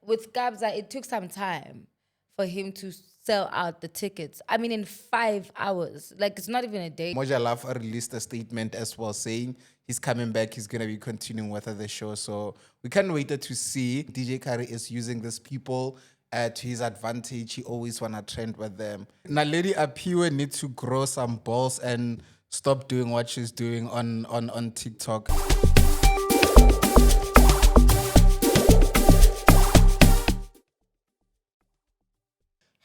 with Kabza, it took some time for him to sell out the tickets. I mean, in 5 hours. Like, it's not even a day. Moja Love released a statement as well saying he's coming back, he's going to be continuing with the show. So we can't wait to see. DJ Kari is using these people to his advantage. He always want to trend with them. Now, Lady Apiwe needs to grow some balls and stop doing what she's doing on TikTok.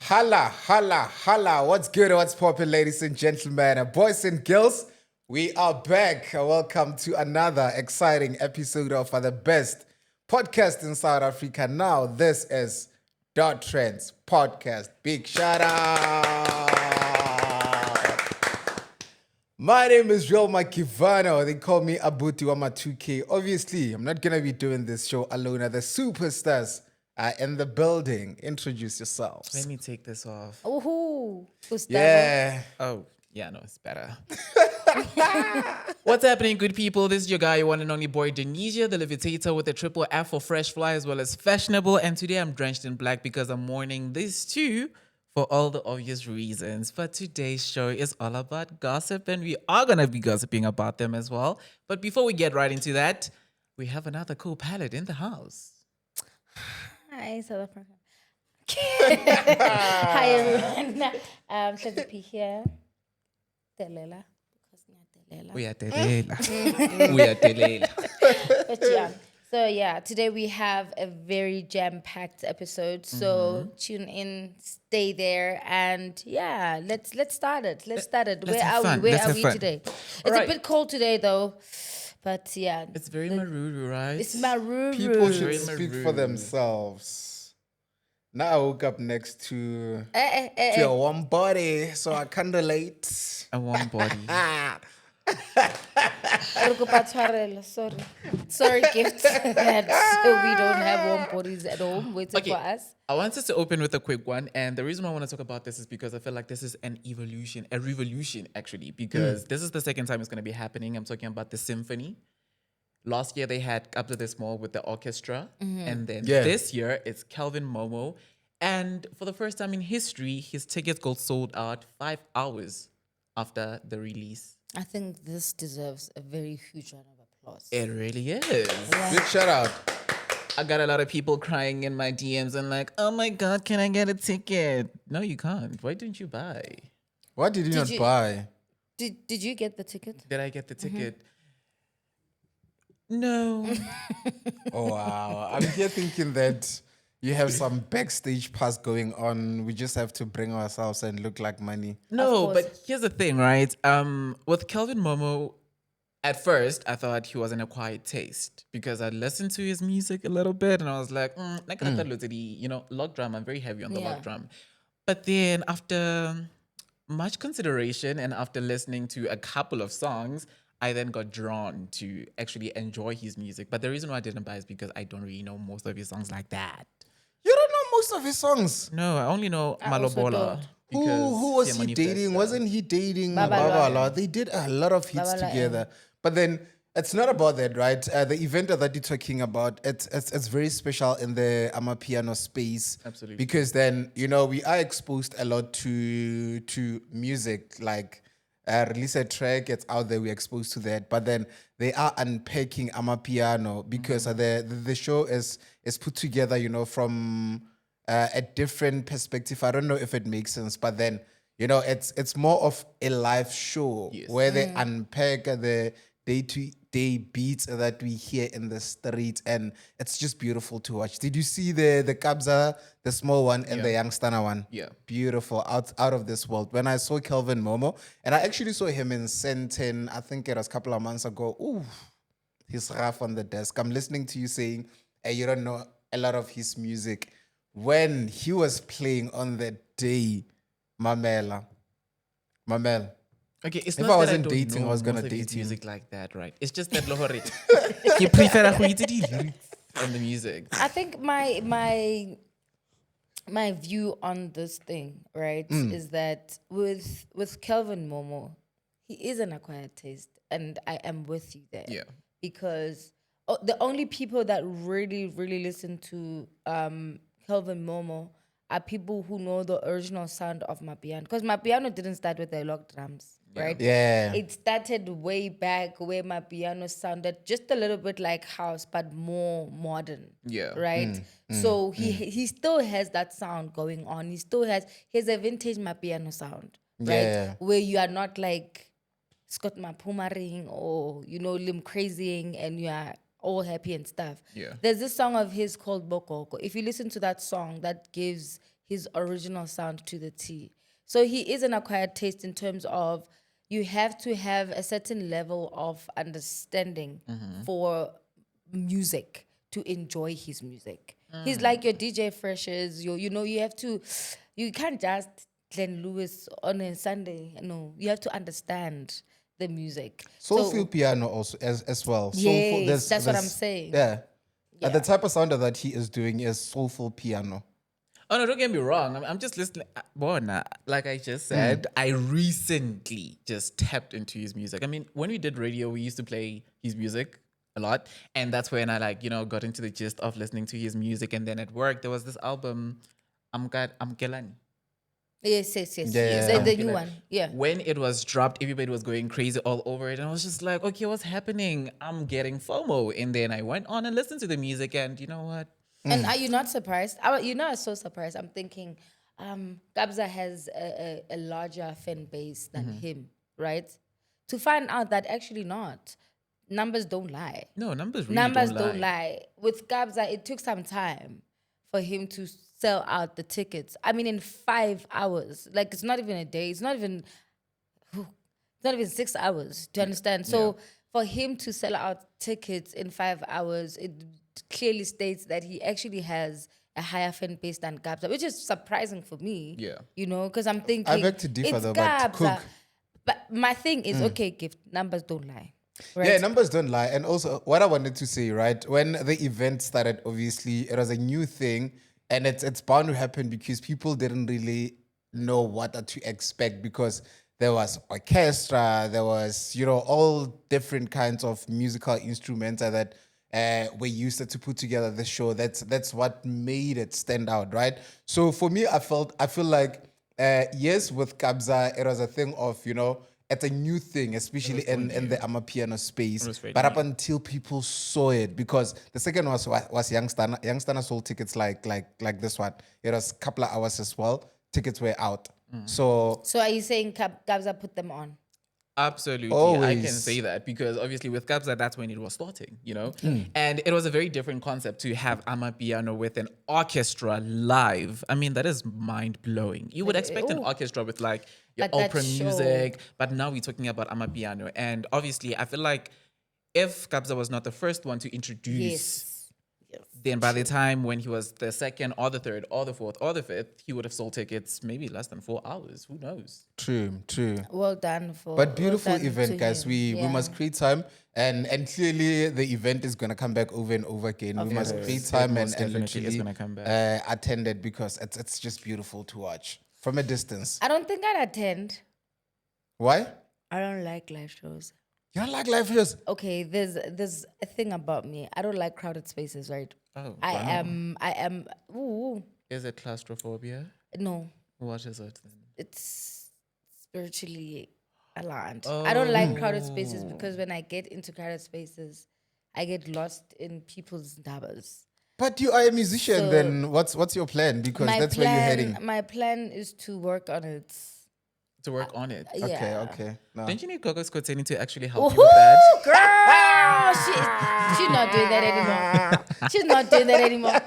Holla, holla, holla. What's good? What's poppin', ladies and gentlemen, boys and girls? We are back. Welcome to another exciting episode of the best podcast in South Africa. Now, this is Dot Trends Podcast. Big shout out. My name is Real Makivano. They call me Abuti Wama 2K. Obviously, I'm not going to be doing this show alone. The superstars are in the building. Introduce yourselves. Let me take this off. Ooh, Yeah. Oh, yeah, no, it's better. What's happening, good people? This is your guy, your one and only boy, Denisia, the levitator with a triple F for fresh fly as well as fashionable. And today I'm drenched in black because I'm mourning this too for all the obvious reasons. But today's show is all about gossip and we are going to be gossiping about them as well. But before we get right into that, we have another cool palette in the house. Hi, South Africa. Hi, everyone. Shazzy P here. Telela. We are Telela. We are Telela. But yeah. So yeah, today we have a very jam-packed episode. So tune in, stay there, and yeah, let's start it. Let's start it. Let's Where have are fun. we? Where Let's are have we fun. today? It's Alright. a bit cold today though. But yeah. It's very Maruru, right? It's Maruru. People should Very speak maroon. for themselves. Now I woke up next to Eh. a warm body, so I can't relate. A warm body. Sorry, gifts that we don't have warm bodies at home waiting for us. I wanted to open with a quick one, and the reason why I want to talk about this is because I feel like this is a revolution actually, because this is the second time it's going to be happening. I'm talking about the Symphony. Last year they had Up to the Small with the Orchestra, and then this year it's Kelvin Momo, and for the first time in history, his tickets got sold out 5 hours after the release. I think this deserves a very huge round of applause. It really is. Big shout out. I got a lot of people crying in my DMs and like, oh my God, can I get a ticket? No, you can't. Why didn't you buy? What did you not you- buy? Did you get the ticket? Did I get the ticket? No. Oh, wow. I'm here thinking that you have some backstage pass going on. We just have to bring ourselves and look like money. No, course. but here's the thing, right? With Kelvin Momo, at first, I thought he was an acquired taste because I listened to his music a little bit and I was like, log drum. I'm very heavy on the Yeah. log drum. But then after much consideration and after listening to a couple of songs, I then got drawn to actually enjoy his music. But the reason why I didn't buy is because I don't really know most of his songs like that. You don't know most of his songs. No, I only know I also Malobola. don't. Who was he Manifesta. dating? Wasn't he dating Babalwa. Babala? They did a lot of hits Babalwa, together. But then it's not about that, right? The event that you're talking about, it's very special in the Amapiano space. Absolutely. Because then, we are exposed a lot to music, like release a track, it's out there, we're exposed to that. But then they are unpacking Amapiano because the show is put together, from a different perspective. I don't know if it makes sense, but then, it's more of a live show where they unpack the day-to-day beats that we hear in the streets, and it's just beautiful to watch. Did you see the Kabza, the small one, and the Youngstana one? Yeah. Beautiful, out of this world. When I saw Kelvin Momo, and I actually saw him in Sentin, I think it was a couple of months ago. Ooh, he's rough on the desk. I'm listening to you saying, hey, you don't know a lot of his music. When he was playing on the day, Mamel. Okay, it's If not I that wasn't don't dating, know I was gonna most of his date him. music like that, right? It's just that Lohore, you prefer the lyrics and the music. I think my view on this thing, right, is that with Kelvin Momo, he is an acquired taste, and I am with you there. Yeah. Because the only people that really, really listen to Kelvin Momo are people who know the original sound of Mapiano. Because Mapiano didn't start with the log drums, right? Yeah. It started way back where Mapiano sounded just a little bit like house, but more modern. Yeah. Right? So he still has that sound going on. He has a vintage Mapiano sound, right? Yeah. Where you are not like Scott Mapumaring or limb crazying and you are all happy and stuff. Yeah. There's this song of his called Bokoko. If you listen to that song, that gives his original sound to the T. So he is an acquired taste in terms of you have to have a certain level of understanding for music to enjoy his music. He's like your DJ Freshers. You can't just Glenn Lewis on a Sunday. No, you have to understand the music. Soulful piano also as well. Soulful, Yes, that's what I'm saying. Yeah. Yeah. The type of sound that he is doing is soulful piano. Oh no, don't get me wrong. I'm just listening. Bona, like I just said, I recently just tapped into his music. I mean, when we did radio, we used to play his music a lot, and that's when I got into the gist of listening to his music. And then at work, there was this album, I'm Kelani. Yes. Yeah. The new one. Yeah. When it was dropped, everybody was going crazy all over it. And I was just like, okay, what's happening? I'm getting FOMO. And then I went on and listened to the music. And you know what? And are you not surprised? I'm so surprised. I'm thinking Kabza has a larger fan base than him, right? To find out that actually not. Numbers don't lie. No, numbers really Numbers don't lie. With Kabza, it took some time for him to sell out the tickets. I mean, in 5 hours. Like, it's not even a day. It's not even 6 hours. Do you understand? So for him to sell out tickets in 5 hours, it clearly states that he actually has a higher fan base than Kabza, which is surprising for me. Yeah. Because I'm thinking I beg to differ it's though, but Kabza. Cook. But my thing is, okay, Gift, numbers don't lie. Right? Yeah, numbers don't lie. And also, what I wanted to say, right, when the event started, obviously, it was a new thing, and it's bound to happen because people didn't really know what to expect because there was orchestra, there was, all different kinds of musical instruments that were used to put together the show. That's what made it stand out, right? So for me, I feel like, yes, with Kabza, it was a thing of, it's a new thing, especially in the Amapiano space. But up until people saw it, because the second was Youngstana sold tickets like this one. It was a couple of hours as well. Tickets were out. So are you saying Kabza put them on? Absolutely. I can Always. say that because obviously with Kabza, that's when it was starting, And it was a very different concept to have Amapiano with an orchestra live. I mean, that is mind-blowing. You would expect an orchestra with your Like that opera show. music, but now we're talking about Amapiano. And obviously, I feel like if Kabza was not the first one to introduce, then by the time when he was the second or the third or the fourth or the fifth, he would have sold tickets maybe less than 4 hours. Who knows? true. Well done But beautiful well done event, to guys. him. We Yeah. must create time, and clearly the event is gonna come back over and over again. We must create It time most and definitely is literally gonna come back. attend it because it's just beautiful to watch from a distance. I don't think I'd attend. Why? I don't like live shows. You don't like live shows? Okay, there's a thing about me. I don't like crowded spaces, right? Oh, I wow. am Is it claustrophobia? no, What is it then? it's spiritually aligned. I don't like crowded spaces because when I get into crowded spaces, I get lost in people's numbers. But you are a musician, So- then what's your plan? Because that's where you're heading. My plan is to work on it. To work on it. Yeah. Okay. No. Don't you need Coco Scotini to actually help you with that? Woohoo, girl! She's not doing that anymore. She's not doing that anymore.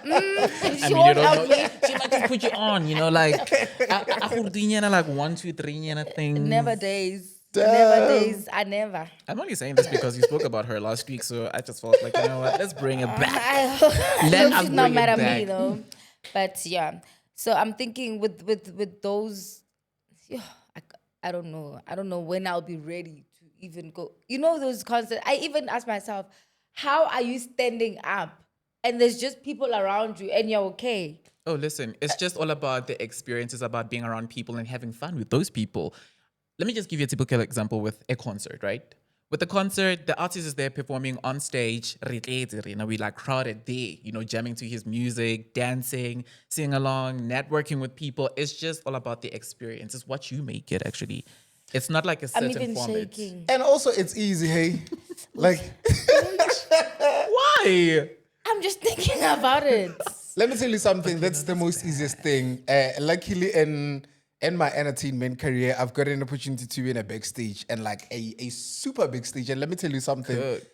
She won't help me. She might just put you on, like like 1, 2, 3 thing. Never days. Never days. I never. I'm only saying this because you spoke about her last week, so I just felt like, you know what, let's bring it back. I Let hope us she's not bring mad it at me back. though. But yeah. So I'm thinking with those. I don't know. I don't know when I'll be ready to even go. Those concerts. I even ask myself, how are you standing up and there's just people around you and you're okay? Oh, listen, it's just all about the experience. It's about being around people and having fun with those people. Let me just give you a typical example with a concert, right? with the concert, the artist is there performing on stage. We like crowded there, jamming to his music, dancing, singing along, networking with people. It's just all about the experience. It's what you make it, actually. It's not like a I'm certain even format. shaking. And also, it's easy, hey? Like, Why? I'm just thinking about it. let me tell you something. That's the most easiest thing. Luckily, in my entertainment career, I've got an opportunity to be in a backstage and like a super big stage. And let me tell you something. Good.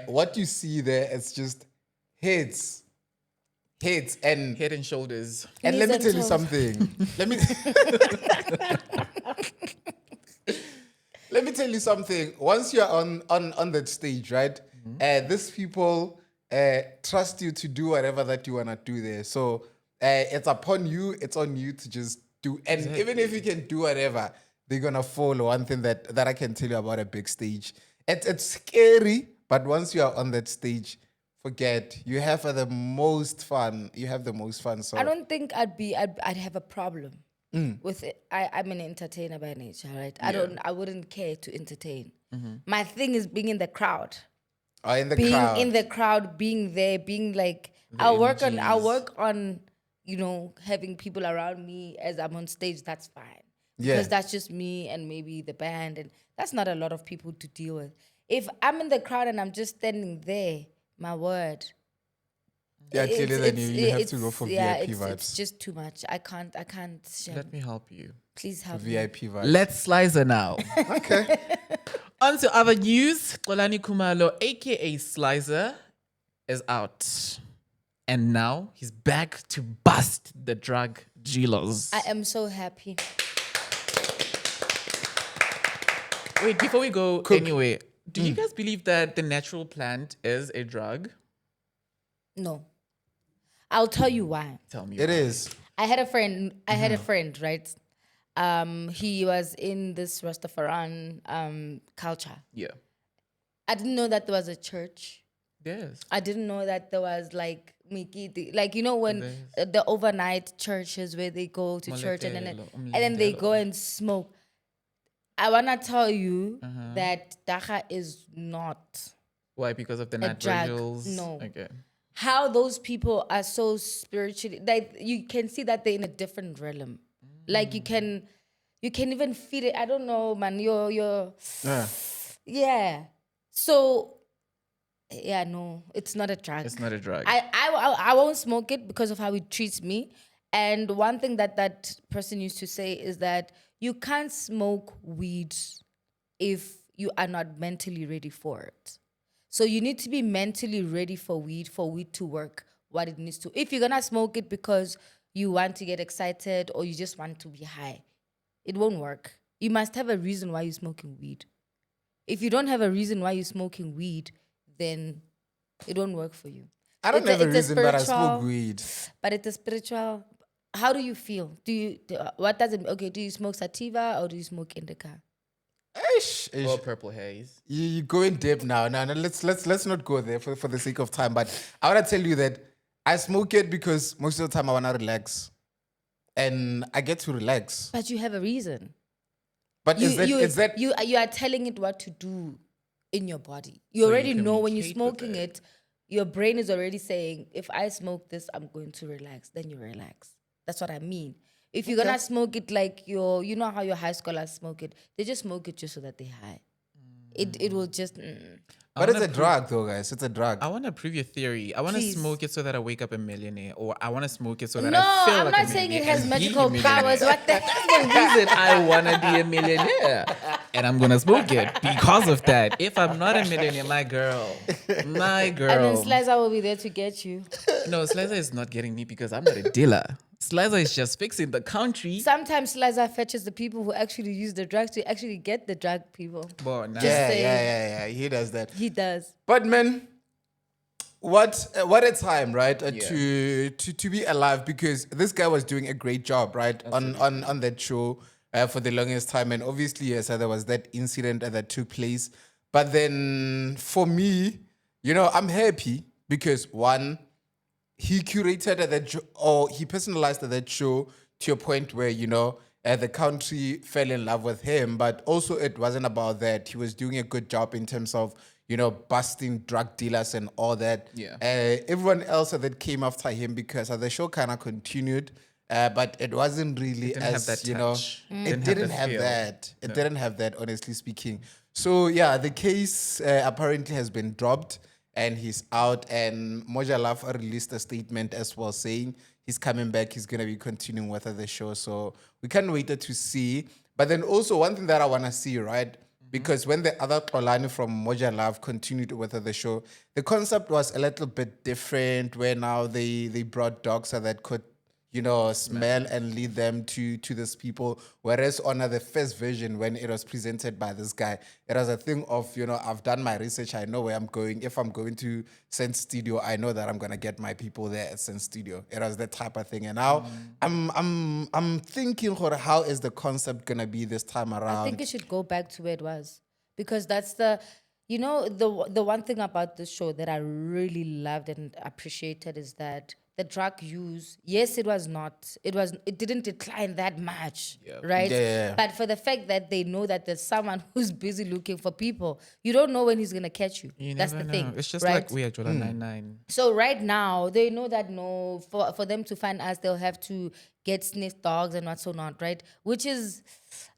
What you see there is just hits, and Head and shoulders. and Knees let me and tell you toes. something. Let me tell you something. Once you're on that stage, right? These people trust you to do whatever that you wanna do there. So it's upon you. It's on you to just do. And even if you can do whatever, they're gonna follow. One thing that I can tell you about a big stage, it's scary. But once you are on that stage, forget. You have the most fun. You have the most fun. So I don't think I'd have a problem with it. I'm an entertainer by nature, right? I wouldn't care to entertain. My thing is being in the crowd. in the Being crowd. in the crowd, being there, being like I'll work on having people around me as I'm on stage. That's fine. Yeah. Because that's just me and maybe the band, and that's not a lot of people to deal with. If I'm in the crowd and I'm just standing there, my word. Yeah, clearly then you have to it's- go for yeah, VIP it's vibes. just too much. I can't. Let me help you. Please help me. VIP vibes. Let's Slicer now. Okay. On to other news. Xolani Kumalo, aka Slicer, is out. And now he's back to bust the drug dealers. I am so happy. Wait, before we go anyway, do you guys believe that the natural plant is a drug? No, I'll tell you why. Tell me. It why. is. I had a friend, right? He was in this Rastafarian culture. Yeah. I didn't know that there was a church. Yes. I didn't know that there was like Mikiti, like when There's- the overnight churches where they go to church and Maletelo, then they go and smoke. I wanna tell you that dacha is not Why? Because of the night drug. vigils? No. Okay. how those people are so spiritually, like you can see that they're in a different realm. Like you can even feel it. I don't know, man. You're Yeah. So yeah, no, it's not a drug. It's not a drug. I won't smoke it because of how it treats me. And one thing that person used to say is that you can't smoke weed if you are not mentally ready for it. So you need to be mentally ready for weed to work what it needs to. If you're gonna smoke it because you want to get excited or you just want to be high, it won't work. You must have a reason why you're smoking weed. If you don't have a reason why you're smoking weed, then it won't work for you. I don't It's a- have a it's a reason, but I smoke spiritual- weed. But it's a spiritual. How do you feel? What does it? Okay, do you smoke sativa or do you smoke indica? Ish. Or purple haze. You go in deep now. No, let's not go there for the sake of time. But I want to tell you that I smoke it because most of the time I want to relax, and I get to relax. But you have a reason. But is that you are telling it what to do in your body. You So you already know when you're communicate with smoking it. it, your brain is already saying, if I smoke this, I'm going to relax. Then you relax. That's what I mean. If you're gonna smoke it like you know how your high scholars smoke it, they just smoke it just so that they're high. It will just. But it's a drug, though, guys. It's a drug. I want to prove your theory. I want to Please. smoke it so that I wake up a millionaire, or I want to smoke it so that No, I feel I'm like not a saying it millionaire has and be a magical millionaire. powers. What the That's the reason I want to be a millionaire, and I'm gonna smoke it because of that. If I'm not a millionaire, my girl, And then Slicer will be there to get you. No, Slicer is not getting me because I'm not a dealer. Slicer is just fixing the country. Sometimes Slicer fetches the people who actually use the drugs to actually get the drug people. But nah. Yeah. He does that. He does. But man, what a time, right? To be alive, because this guy was doing a great job, right? On that show for the longest time. And obviously, yes, there was that incident that took place. But then for me, I'm happy because one, he curated that or he personalized that show to a point where, the country fell in love with him, but also it wasn't about that. He was doing a good job in terms of, busting drug dealers and all that. Yeah. Everyone else that came after him because the show kind of continued, but it wasn't really didn't have as, that touch. it Didn't have didn't the have feel. that. It didn't have that, honestly speaking. So, yeah, the case apparently has been dropped and he's out. And Moja Love released a statement as well saying he's coming back. He's going to be continuing with the show. So we can't wait to see. But then also one thing that I want to see, right? Because when the other Xolani from Moja Love continued with the show, the concept was a little bit different where now they brought dogs so that could smell and lead them to these people. Whereas on the first version, when it was presented by this guy, it was a thing of, I've done my research, I know where I'm going. If I'm going to Sense Studio, I know that I'm gonna get my people there at Sense Studio. It was that type of thing. And now I'm thinking, how is the concept gonna be this time I around? think it should go back to where it was, because that's the one thing about this show that I really loved and appreciated is that the drug use, yes, it didn't decline that much, right? Yeah. But for the fact that they know that there's someone who's busy looking for people, you don't know when he's gonna catch you. You That's never the know. thing. It's just right? like we at Jordan 99. So right now they know that no, for them to find us, they'll have to get sniff dogs and what's so not, right? Which is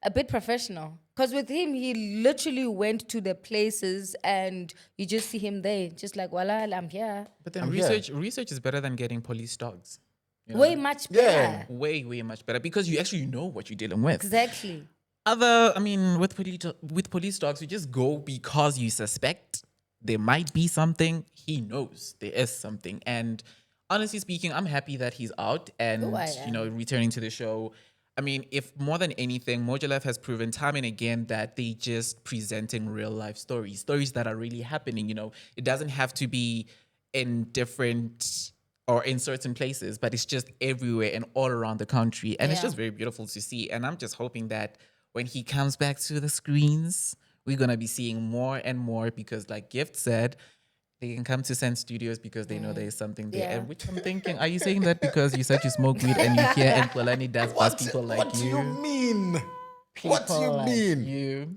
a bit professional. Because with him, he literally went to the places and you just see him there, just like, voila, I'm here. But then I'm here. research is better than getting police dogs. Way much Yeah. better. Way much better because you actually know what you're dealing with. Exactly. With police dogs, you just go because you suspect there might be something. He knows there is something, and honestly speaking, I'm happy that he's out and Oh, I am. returning to the show. I mean, if more than anything, Moja has proven time and again that they just presenting real life stories that are really happening. It doesn't have to be in different or in certain places, but it's just everywhere and all around the country. And it's Yeah. just very beautiful to see. And I'm just hoping that when he comes back to the screens, we're going to be seeing more and more because, like Gift said, they can come to Sense Studios because they know there's something there. Yeah. And which I'm thinking, are you saying that because you said you smoke weed and you hear and Xolani does bust people like what do you mean? What do you People like mean? you.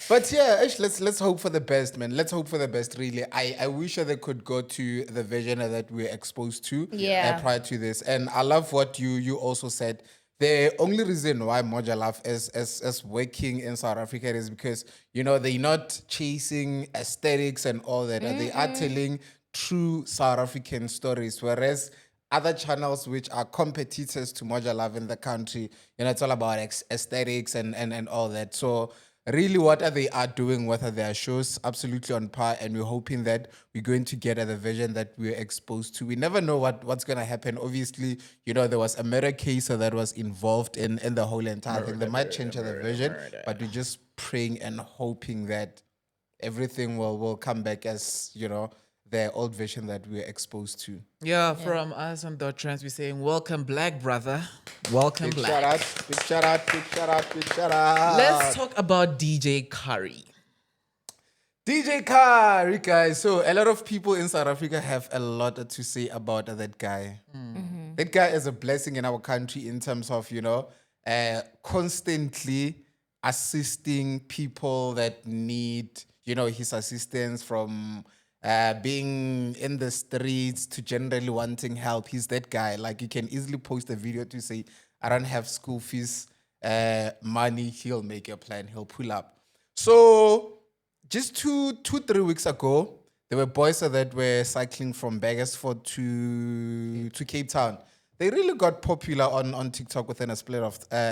But yeah, let's hope for the best, man. Let's hope for the best, really. I wish that they could go to the version that we're exposed to Yeah. prior to this. And I love what you also said. The only reason why Moja Love is working in South Africa is because, they're not chasing aesthetics and all that. They are telling true South African stories, whereas other channels which are competitors to Moja Love in the country, it's all about aesthetics and all that. So really, what they are doing with their shows, absolutely on par, and we're hoping that we're going to get the version that we're exposed to. We never know what's going to happen. Obviously, there was a murder case that was involved in the whole entire thing. They might change the version, but we're just praying and hoping that everything will come back as, the old version that we're exposed to. Yeah, from us on the trends, we're saying, welcome, black brother. Welcome, Big black. shout out, big shout out, big shout out, big shout out. Let's talk about DJ Curry. DJ Curry, guys. So a lot of people in South Africa have a lot to say about that guy. That guy is a blessing in our country in terms of, constantly assisting people that need, his assistance from being in the streets to generally wanting help. He's that guy. Like, you can easily post a video to say, I don't have school fees, money. He'll make a plan. He'll pull up. So just 3 weeks ago, there were boys that were cycling from Bagersford to Cape Town. They really got popular on TikTok within a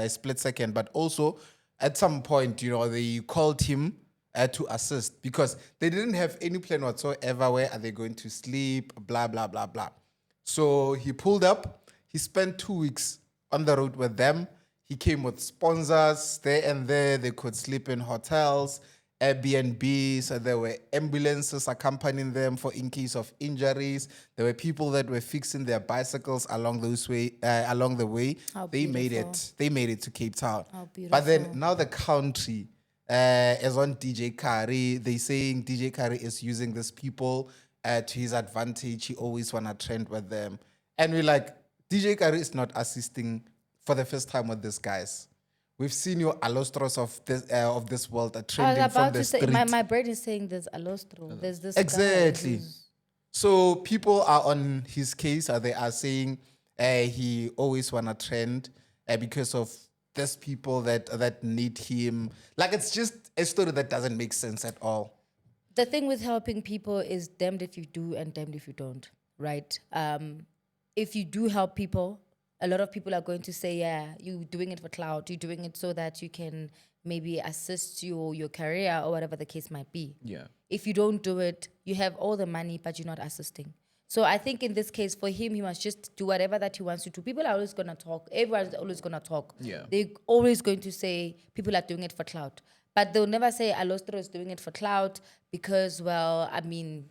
split second. But also, at some point, they called him to assist because they didn't have any plan whatsoever. Where are they going to sleep? Blah, blah, blah, blah. So he pulled up. He spent 2 weeks on the road with them. He came with sponsors there and there. They could sleep in hotels, Airbnb. So there were ambulances accompanying them for in case of injuries. There were people that were fixing their bicycles along the way. How They made beautiful. it. They made it to Cape Town. How But then beautiful. now the country is on DJ Curry. They saying DJ Curry is using these people to his advantage. He always wanna trend with them, and we're like, DJ Curry is not assisting for the first time with these guys. We've seen your Alostros of this world are I was trending from about the to say, street. my brain is saying there's Alostro. There's this Exactly. guy who's So people are on his case. They are saying he always wanna trend because of there's people that need him. Like it's just a story that doesn't make sense at all. the thing with helping people is damned if you do and damned if you don't, right? If you do help people, a lot of people are going to say, yeah, you're doing it for clout. You're doing it so that you can maybe assist your career or whatever the case might be. Yeah. If you don't do it, you have all the money, but you're not assisting. So I think in this case, for him, he must just do whatever that he wants to do. People are always going to talk. Everyone's always going to talk. Yeah. They're always going to say people are doing it for clout. But they'll never say Alostro is doing it for clout because, well, I mean,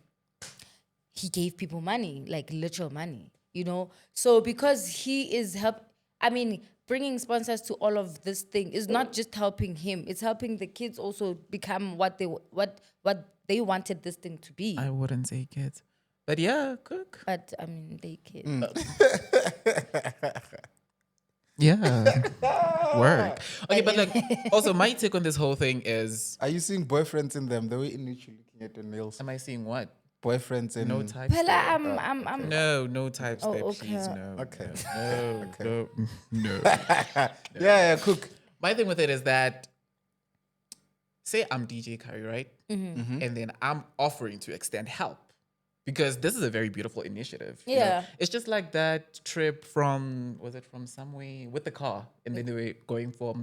he gave people money, like literal money, you know? So because he is bringing sponsors to all of this thing is not just helping him, it's helping the kids also become what they wanted this thing to be. I wouldn't say kids. But yeah, cook. But I mean, they kids. Yeah. Work. Okay, but like also my take on this whole thing is Are you seeing boyfriends in them? The way in which you're looking at your nails. am I seeing what? Boyfriends in No types. Pella, there. I'm No types Oh, there, okay. please. No. Okay. No. Yeah, cook. My thing with it is that say I'm DJ Curry, right? Mm-hmm. And then I'm offering to extend help. Because this is a very beautiful initiative. you know? Yeah. It's just like that trip from somewhere with the car. And then they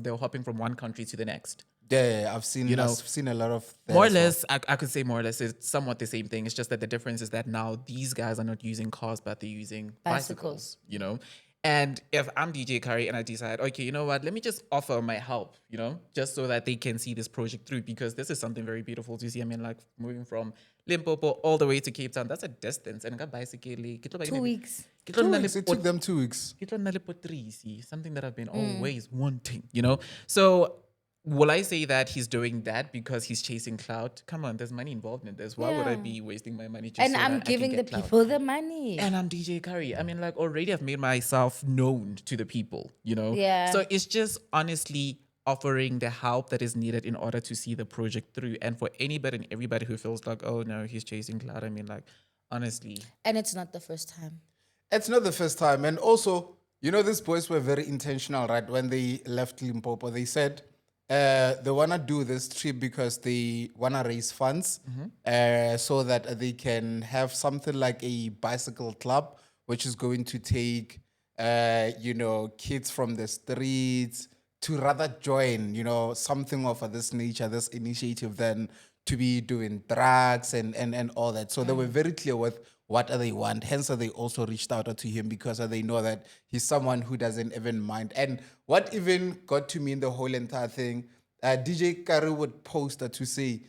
were hopping from one country to the next. Yeah, I've seen know, I've seen a lot of that More or as well. less, I could say more or less it's somewhat the same thing. It's just that the difference is that now these guys are not using cars, but they're using bicycles, you know? And if I'm DJ Curry and I decide, okay, you know what, let me just offer my help, you know, just so that they can see this project through because this is something very beautiful to see. I mean, like moving from Limpopo all the way to Cape Town, that's a distance. And I got bicycle. 2 weeks. 2 weeks. It took them 2 weeks. Something that I've been always wanting, you know? So will I say that he's doing that because he's chasing clout? Come on, there's money involved in this. Why would I Yeah. be wasting my money just And so I'm that I can giving the get clout? people the money. And I'm DJ Curry. I mean, like, already I've made myself known to the people, you know? Yeah. So it's just honestly offering the help that is needed in order to see the project through. And for anybody and everybody who feels like, oh no, he's chasing clout. I mean, like, honestly. And it's not the first time. It's not the first time. And also, you know, these boys were very intentional, right? When they left Limpopo, they said they want to do this trip because they want to raise funds so that they can have something like a bicycle club, which is going to take, kids from the streets to rather join, something of this nature, this initiative, than to be doing drugs and all that. So they were very clear with what they want. Hence, they also reached out to him because they know that he's someone who doesn't even mind. And what even got to me in the whole entire thing, DJ Kari would post to say,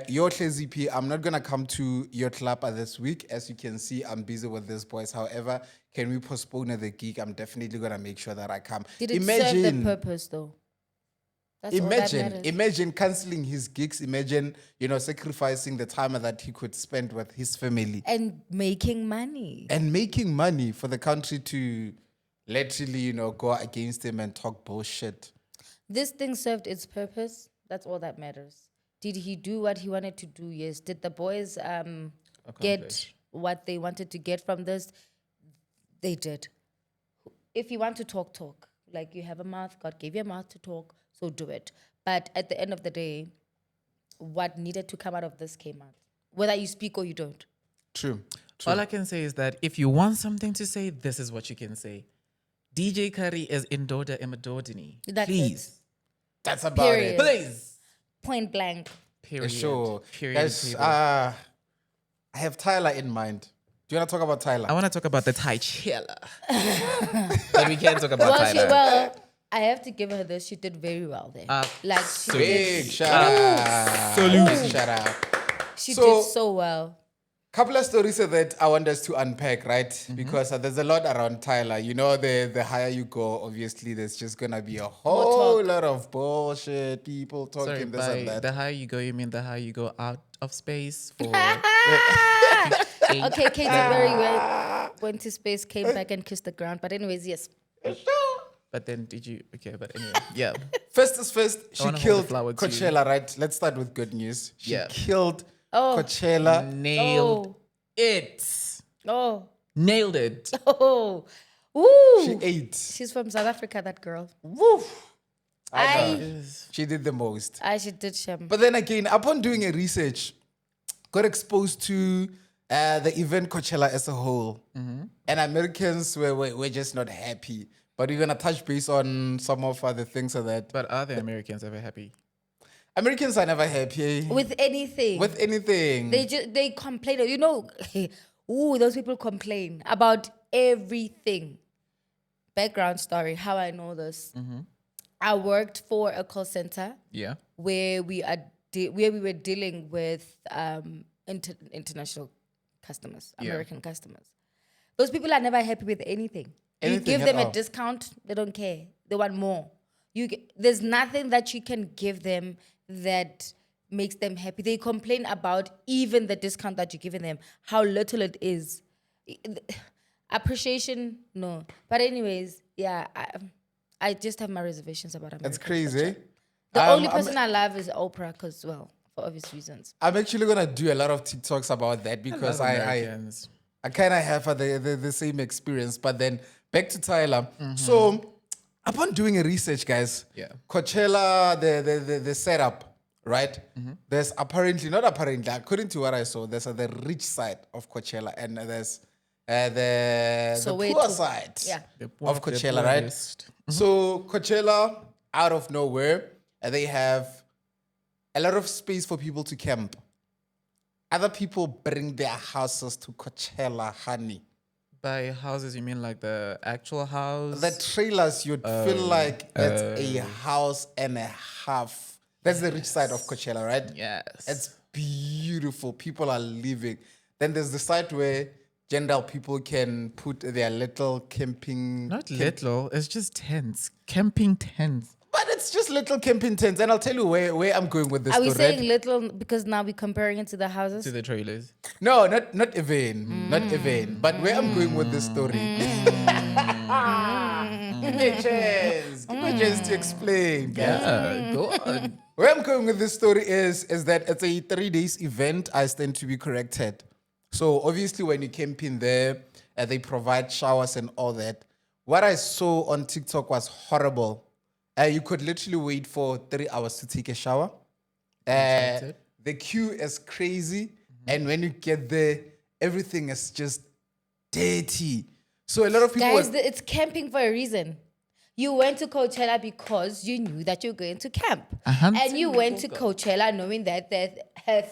your ZP, I'm not going to come to your club this week. As you can see, I'm busy with these boys. However, can we postpone the gig? I'm definitely going to make sure that I come. Did it serve the purpose though? That's all that matters. Imagine canceling his gigs. Imagine, sacrificing the time that he could spend with his family. And making money. And making money for the country to literally, go against him and talk bullshit. This thing served its purpose. That's all that matters. Did he do what he wanted to do? Yes. Did the boys get what they wanted to get from this? They did. If you want to talk. Like you have a mouth, God gave you a mouth to talk, so do it. But at the end of the day, what needed to come out of this came out. Whether you speak or you don't. True. All I can say is that if you want something to say, this is what you can say. DJ Curry is Indoda Imadodini. That's Please. it. That's about Period. it. Please. Point blank. Period. Sure. Period. Guys, Table. I have Tyla in mind. Do you want to talk about Tyla? I want to talk about the Coachella. But we can't talk about Tyla. Well, I have to give her this. She did very well there. She Big did, shout out. Big shout out. she did so well. Couple of stories that I want us to unpack, right? Because there's a lot around Tyla. The higher you go, obviously, there's just gonna be a whole lot of bullshit, people talking Sorry, this and by that. the higher you go, you mean the higher you go out of space for... Okay, Katy Perry went to space, came back and kissed the ground. But anyways, yes. But But then did you? Okay, but anyway, yeah. First is first, she wanna hold the killed flower too. Coachella, right? Let's start with good news. She Yeah. killed Oh. Coachella. Nailed it. Oh. Nailed it. Oh. Woo. She ate. She's from South Africa, that girl. Woof. I She did the most. she did shame. But then again, upon doing a research, got exposed to the event Coachella as a whole. And Americans were just not happy. But we're going to touch base on some of other things of that. But are the Americans ever happy? Americans are never happy With anything. with anything. They complain. You know, ooh, those people complain about everything. Background story, how I know this. I worked for a call center Yeah. where we were dealing with international customers, Yeah. American customers. Those people are never happy with anything. You Anything give at them a all. discount, they don't care. They want more. There's nothing that you can give them that makes them happy. They complain about even the discount that you're giving them, how little it is. Appreciation, no. But anyways, yeah, I just have my reservations about American That's crazy. culture. The only person I love is Oprah, because, well, for obvious reasons. I'm actually going to do a lot of TikToks about that because Love I Americans. kind of have the same experience. But then back to Tyla. So upon doing a research, guys, Yeah. Coachella, the setup, right? There's not apparently, according to what I saw, there's the rich side of Coachella and there's the poor Soweto. side Yeah. The of Coachella, right? poorest. So Coachella, out of nowhere, they have a lot of space for people to camp. Other people bring their houses to Coachella, honey. By houses, you mean like the actual house? The trailers, you'd feel like it's a house and a half. That's the rich side of Coachella, right? Yes. It's beautiful. People are living. Then there's the side where general people can put their little camping. Not little. It's just tents. Camping tents. But it's just little camping tents. And I'll tell you where I'm going with this Are we story, right? saying little because now we're comparing it to the houses? To the trailers. No, not even. Not even. But where I'm going with this story. Give me a chance. Give me a chance to explain. Guys. Yeah, go on. Where I'm going with this story is that it's a 3 days event. I stand to be corrected. So obviously when you camp in there, they provide showers and all that. What I saw on TikTok was horrible. You could literally wait for 3 hours to take a shower. The queue is crazy. And when you get there, everything is just dirty. So a lot of people... Guys, it's camping for a reason. You went to Coachella because you knew that you're going to camp. And you went to Coachella knowing that there's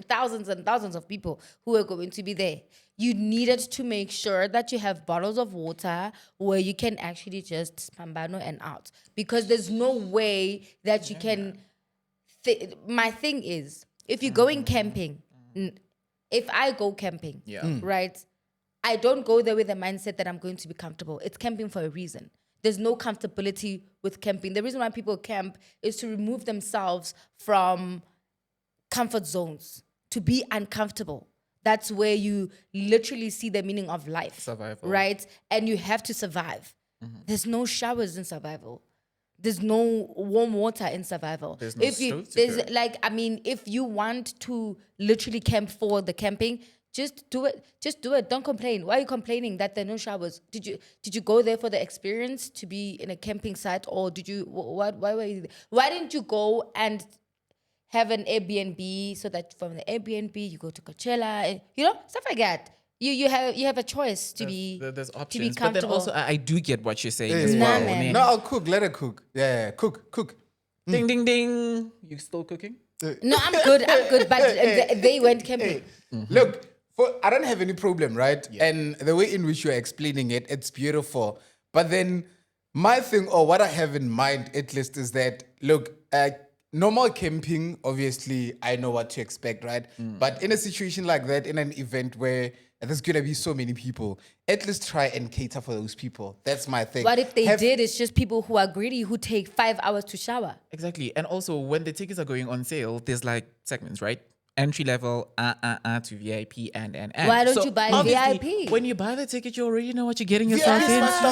thousands and thousands of people who are going to be there. You needed to make sure that you have bottles of water where you can actually just spambano and out. Because there's no way that you can... My thing is, if you're going camping, if I go camping, right, I don't go there with the mindset that I'm going to be comfortable. It's camping for a reason. There's no comfortability with camping. The reason why people camp is to remove themselves from comfort zones, to be uncomfortable. That's where you literally see the meaning of life. Survival. Right? And you have to survive. There's no showers in survival. There's no warm water in survival. There's no stove to cook. If you want to literally camp for the camping, just do it. Just do it. Don't complain. Why are you complaining that there are no showers? Did you go there for the experience to be in a camping site, or did you? Why were you? Why didn't you go and have an Airbnb so that from the Airbnb you go to Coachella and stuff like that? You have a choice to be There's options. to be But then comfortable. also, I do get what you're saying Yeah, as yeah, well. Nah, yeah. man. No, I'll cook. Let her cook. Yeah, cook. Ding, ding, ding. You still cooking? No, I'm good. But they went camping. Look, I don't have any problem, right? And the way in which you're explaining it, it's beautiful. But then my thing, or what I have in mind at least, is that, look, normal camping, obviously, I know what to expect, right? But in a situation like that, in an event where there's going to be so many people, at least try and cater for those people. That's my thing. What if they did? It's just people who are greedy who take 5 hours to shower. Exactly. And also, when the tickets are going on sale, there's like segments, right? entry level to VIP and. Why don't So you buy obviously, VIP? when you buy the ticket, you already know what you're getting VIP yourself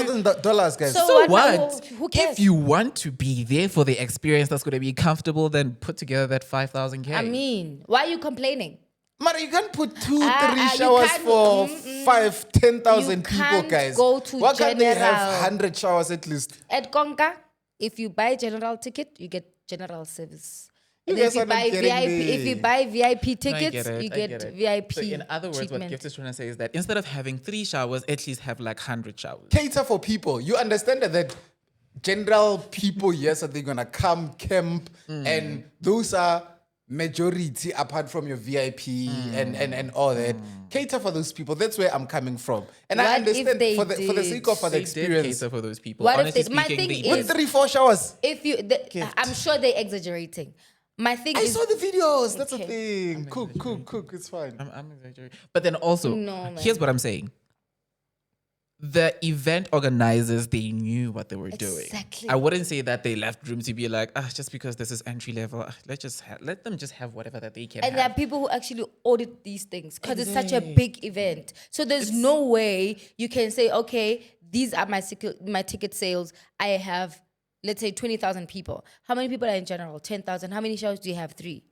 is into. $5,000, guys. So So what? what? Who cares? If you want to be there for the experience that's going to be comfortable, then put together that 5,000K. I mean, why are you complaining? Man, you can't put 2, 3 you showers can't- for 5, 10,000 You people, can't guys. go to Why can't they have general. 100 showers at least? At Konka, if you buy general ticket, you get general service. You And guys if you are not buy getting VIP, if you me. buy VIP No, I tickets, get it, you I get it. VIP. So in other words, what treatment. Gift is trying to say is that instead of having 3 showers, at least have like 100 showers. Cater for people. You understand that general people, yes, are they gonna come camp, and those are majority apart from your VIP and all that. Cater for those people. That's where I'm coming from, and I What if understand they for the sake of the They did experience. cater for those people. What if Honestly they- my speaking, thing they is- did. With 3, 4 showers. If you, I'm sure they're exaggerating. My thing I is, saw the videos. That's Okay. the thing. Cook. It's fine. I'm exaggerating. But then also, No, man. here's what I'm saying. The event organizers, they knew what they were doing. Exactly. I wouldn't say that they left room to be like, just because this is entry level, let them just have whatever that they can and there are have. people who actually audit these things because it's such a big event. So there's no way you can say, okay, these are my ticket sales. I have, let's say, 20,000 people. How many people are in general? 10,000. How many shows do you have? 3.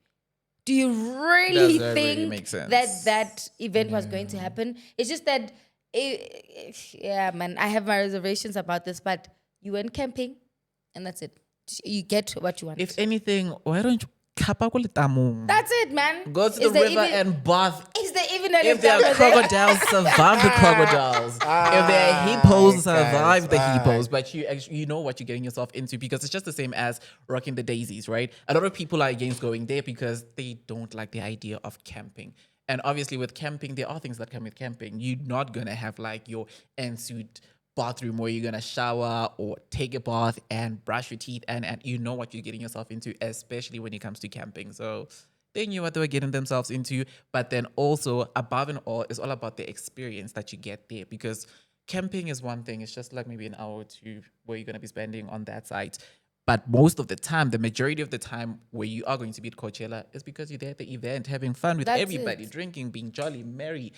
Do you really Does that think really make sense? that event was going to happen? It's just that, yeah, man, I have my reservations about this, but you went camping and that's it. You get what you want. If anything, why don't you kapa ko letamo? That's it, man. Go to the Is there river even- and bath. Is there even an If there are example there? crocodiles, survive the crocodiles. If there are hippos, survive the guys, hippos. But you know what you're getting yourself into, because it's just the same as rocking the daisies, right? A lot of people are against going there because they don't like the idea of camping. And obviously with camping, there are things that come with camping. You're not going to have like your ensuite bathroom where you're going to shower or take a bath and brush your teeth. And you know what you're getting yourself into, especially when it comes to camping. So they knew what they were getting themselves into. But then also, above and all, it's all about the experience that you get there. Because camping is one thing. It's just like maybe an hour or 2 where you're going to be spending on that site. But most of the time, the majority of the time where you are going to be at Coachella is because you're there at the event, having fun with That's everybody, it. drinking, being jolly, merry,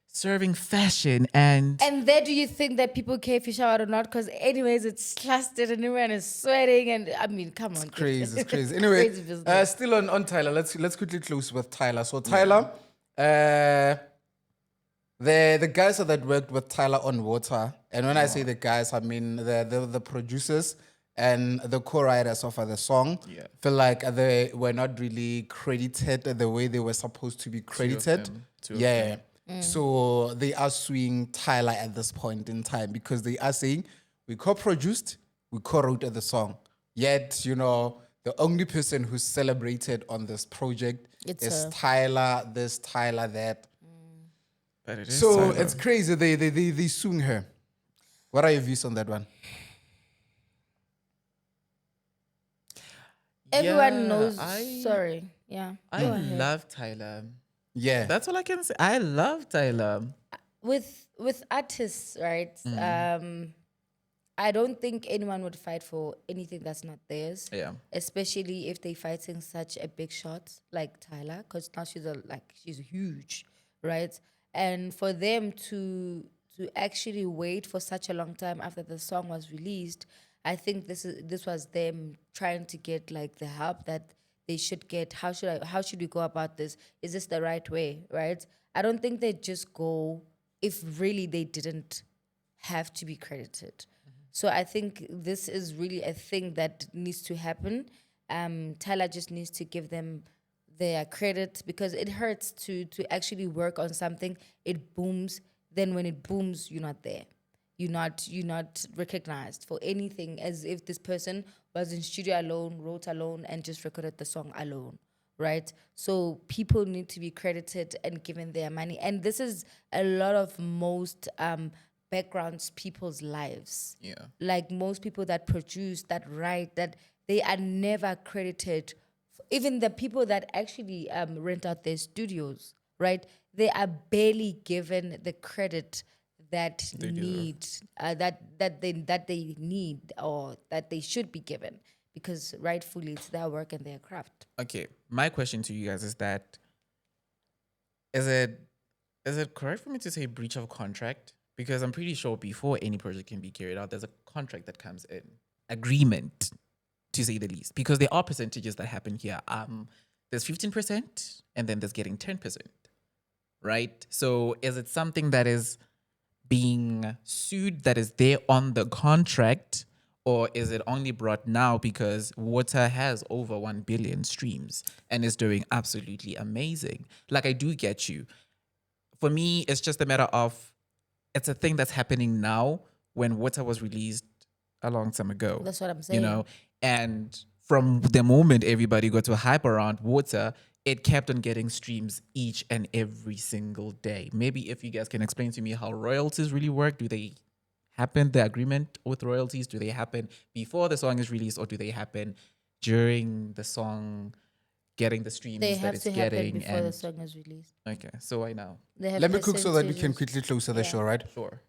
serving fashion. And And there, do you think that people care if you shower or not? Because anyways, it's clustered and everyone is sweating. And I mean, come on. Crazy, it's crazy. Anyway, Crazy business. still on Tyla. Let's quickly close with Tyla. So Tyla, the guys that worked with Tyla on Water, and when I say the guys, I mean the producers and the co-writers of the song. Yeah. Feel like they were not really credited the way they were supposed to be credited. them. Two of Yeah. So they are suing Tyla at this point in time because they are saying we co-produced, we co-wrote the song. Yet, the only person who's celebrated on this project It's is her. Tyla, this, Tyla, that. but it is So Tyler. it's crazy. They suing her. What are your views on that one? Everyone Yeah, knows. I Sorry. Yeah. I Go ahead. love Tyler. Yeah. That's all I can say. I love Tyler. With artists, right? I don't think anyone would fight for anything that's not theirs. Yeah. Especially if they're fighting such a big shot like Tyler, because now she's huge, right? And for them to actually wait for such a long time after the song was released, I think this was them trying to get like the help that they should get. How should we go about this? Is this the right way, right? I don't think they just go if really they didn't have to be credited. So I think this is really a thing that needs to happen. Tyler just needs to give them their credit because it hurts to actually work on something. It booms. Then when it booms, you're not there. You're not recognized for anything, as if this person was in studio alone, wrote alone, and just recorded the song alone, right? So people need to be credited and given their money. And this is a lot of most backgrounds people's lives. Yeah. Like most people that produce, that write, that they are never credited. Even the people that actually rent out their studios, right? They are barely given the credit that they need or that they should be given, because rightfully it's their work and their craft. Okay. My question to you guys is that Is it correct for me to say breach of contract? Because I'm pretty sure before any project can be carried out, there's a contract that comes in, agreement, to say the least. Because there are percentages that happen here. There's 15%, and then there's getting 10%, right? So is it something that is being sued that is there on the contract, or is it only brought now because Water has over 1 billion streams and is doing absolutely amazing? Like, I do get you. For me, it's just a matter of, it's a thing that's happening now when Water was released a long time ago. That's what I'm You saying. know, and from the moment everybody got to hype around Water, it kept on getting streams each and every single day. Maybe if you guys can explain to me how royalties really work. Do they happen, the agreement with royalties, do they happen before the song is released, or do they happen during the song getting the streams They that have it's to happen getting? before the And song is released. okay, so I know. They have Let me cook so that we can percentages. quickly close the show, right? Sure.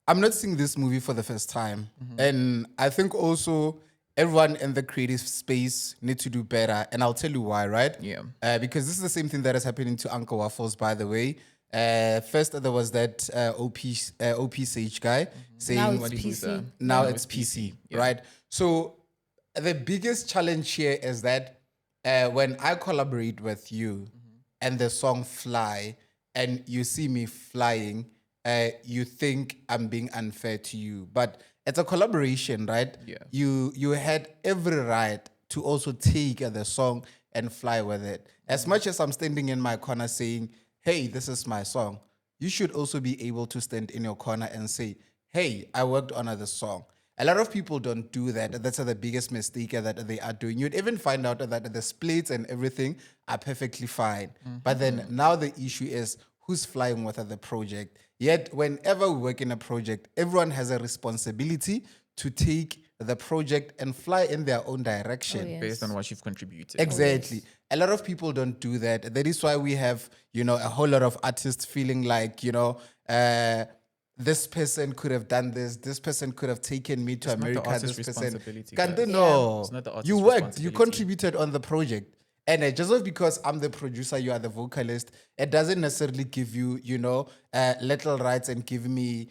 I'm not seeing this movie for the first time. And I think also everyone in the creative space need to do better. And I'll tell you why, right? Yeah. Because this is the same thing that is happening to Uncle Waffles, by the way. First, there was that OP Sage guy saying, Now it's What did you PC. say? now No, it's it's PC, PC, yeah. right? So the biggest challenge here is that when I collaborate with you and the song Fly, and you see me flying, you think I'm being unfair to you. But it's a collaboration, right? Yeah. You had every right to also take the song and fly with it. As much as I'm standing in my corner saying, hey, this is my song, you should also be able to stand in your corner and say, hey, I worked on this song. A lot of people don't do that. That's the biggest mistake that they are doing. You'd even find out that the splits and everything are perfectly fine. But then now the issue is who's flying with the project. Yet whenever we work in a project, everyone has a responsibility to take the project and fly in their own direction. Oh, yeah. Based on what you've contributed. Exactly. A lot of people don't do that. That is why we have, a whole lot of artists feeling like, this person could have done this person could have taken me to It's not the America, artist's this person. responsibility, Can't guys. they know? It's not the artist's You worked, you responsibility. contributed on the project. And just because I'm the producer, you are the vocalist, it doesn't necessarily give you, little rights and give me,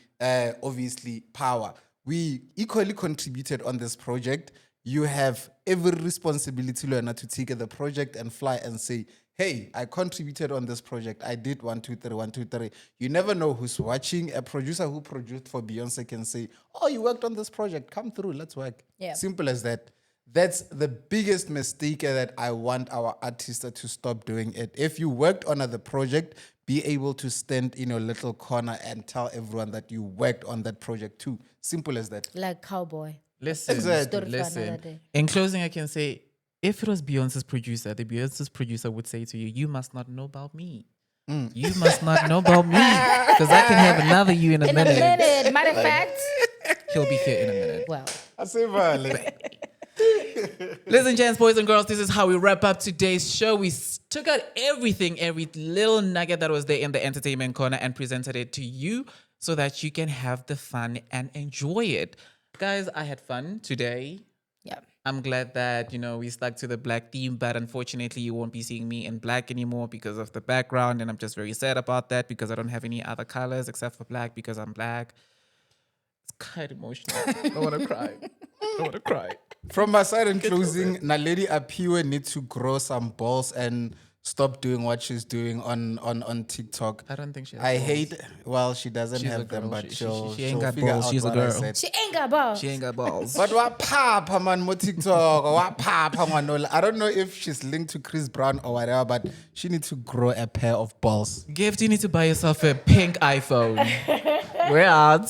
obviously, power. We equally contributed on this project. You have every responsibility, Luana, to take the project and fly and say, hey, I contributed on this project. I did 1, 2, 3, 1, 2, 3. You never know who's watching. A producer who produced for Beyonce can say, oh, you worked on this project. Come through. Let's work. Yeah. Simple as that. That's the biggest mistake that I want our artists to stop doing it. If you worked on the project, be able to stand in your little corner and tell everyone that you worked on that project too. Simple as that. Like Cowboy. Listen, Exactly. Story for another listen. day. In closing, I can say, if it was Beyonce's producer, the Beyonce's producer would say to you, you must not know about me. You must not know about me. Because I can have another you in a In a minute. minute. Matter of fact. He'll be here in a minute. Well. I say violent. Listen, gents, boys and girls, this is how we wrap up today's show. We took out everything, every little nugget that was there in the entertainment corner and presented it to you so that you can have the fun and enjoy it. Guys, I had fun today. Yeah. I'm glad that, we stuck to the black theme, but unfortunately you won't be seeing me in black anymore because of the background. And I'm just very sad about that because I don't have any other colors except for black because I'm black. It's kind of emotional. I don't want to cry. I want to cry. From my side in closing, Naledi Apiwe needs to grow some balls and stop doing what she's doing on TikTok. I don't think she has I balls. hate, well, she doesn't She's a have them, girl. but She she'll ain't got figure balls. out She's a what I girl. said. She ain't got balls. She ain't got balls. But what papa man mo TikTok? What papa man? I don't know if she's linked to Chris Brown or whatever, but she needs to grow a pair of balls. Gift, you need to buy yourself a pink iPhone. We're out.